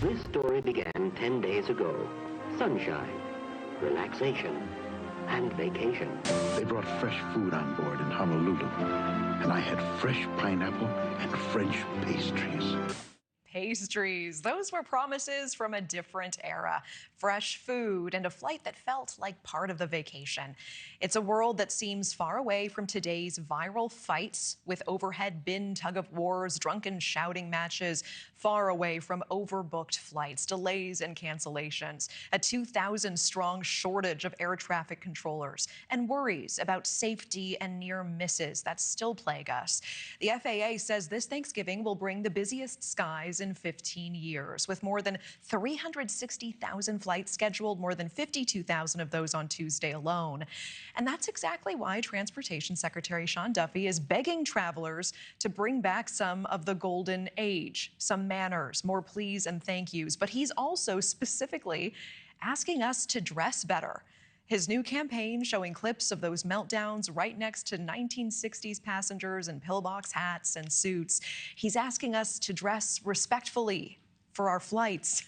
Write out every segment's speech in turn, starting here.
This story began 10 days ago. Sunshine, relaxation, and vacation. They brought fresh food on board in Honolulu, and I had fresh pineapple and French pastries. Pastries. Those were promises from a different era. Fresh food and a flight that felt like part of the vacation. It's a world that seems far away from today's viral fights with overhead bin tug-of-wars, drunken shouting matches, far away from overbooked flights, delays and cancellations, a 2,000-strong shortage of air traffic controllers, and worries about safety and near misses that still plague us. The FAA says this Thanksgiving will bring the busiest skies in 15 years, with more than 360,000 flights scheduled, more than 52,000 of those on Tuesday alone. And that's exactly why Transportation Secretary Sean Duffy is begging travelers to bring back some of the golden age, some manners, more please and thank yous. But he's also specifically asking us to dress better. His new campaign showing clips of those meltdowns right next to 1960s passengers in pillbox hats and suits. He's asking us to dress respectfully for our flights.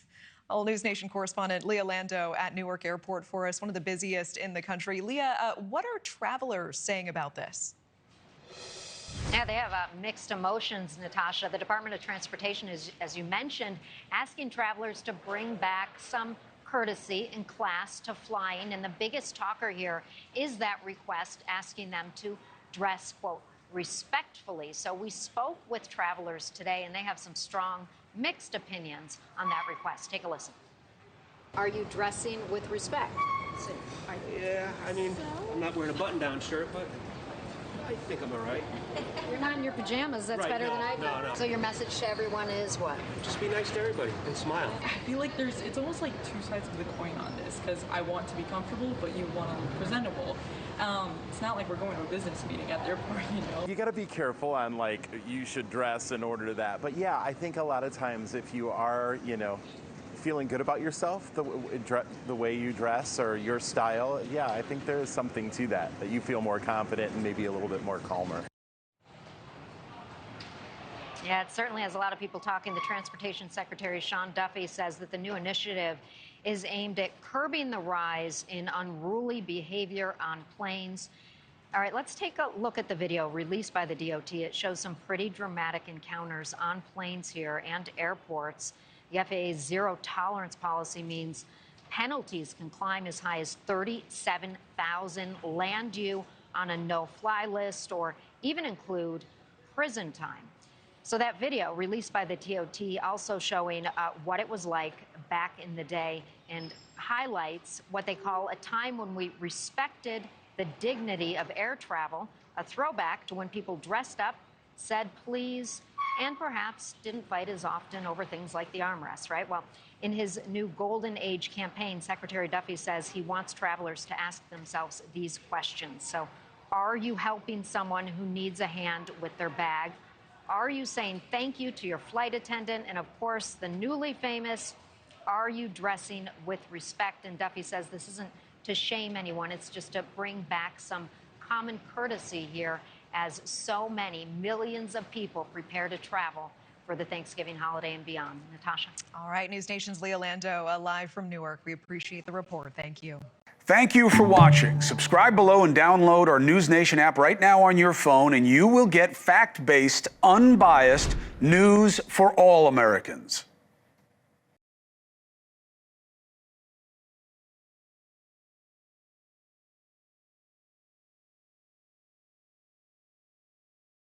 All NewsNation correspondent Leah Lando at Newark Airport for us, one of the busiest in the country. Leah, what are travelers saying about this? Yeah, they have mixed emotions, Natasha. The Department of Transportation is, as you mentioned, asking travelers to bring back some courtesy and class to flying. And the biggest talker here is that request, asking them to dress, quote, respectfully. So we spoke with travelers today, and they have some strong mixed opinions on that request. Take a listen. Are you dressing with respect? Yeah, I mean, I'm not wearing a button-down shirt, but I think I'm all right. You're not in your pajamas. That's right, better no, than I do. No. So your message to everyone is what? Just be nice to everybody and smile. I feel like it's almost like two sides of the coin on this, because I want to be comfortable, but you want to look presentable. It's not like we're going to a business meeting at the airport, you know. You got to be careful on, like, you should dress in order to that. But yeah, I think a lot of times if you are, you know, feeling good about yourself, the way you dress or your style, yeah, I think there is something to that you feel more confident and maybe a little bit more calmer. Yeah, it certainly has a lot of people talking. The Transportation Secretary, Sean Duffy, says that the new initiative is aimed at curbing the rise in unruly behavior on planes. All right, let's take a look at the video released by the DOT. It shows some pretty dramatic encounters on planes here and airports. The FAA's zero-tolerance policy means penalties can climb as high as $37,000, land you on a no-fly list, or even include prison time. So that video released by the DOT also showing what it was like back in the day and highlights what they call a time when we respected the dignity of air travel, a throwback to when people dressed up, said please, and perhaps didn't fight as often over things like the armrest, right? Well, in his new Golden Age campaign, Secretary Duffy says he wants travelers to ask themselves these questions. So, are you helping someone who needs a hand with their bag? Are you saying thank you to your flight attendant? And of course, the newly famous, are you dressing with respect? And Duffy says this isn't to shame anyone. It's just to bring back some common courtesy here as so many millions of people prepare to travel for the Thanksgiving holiday and beyond. Natasha. All right, News Nation's Leah Lando live from Newark. We appreciate the report. Thank you. Thank you for watching. Subscribe below and download our News Nation app right now on your phone, and you will get fact-based, unbiased news for all Americans.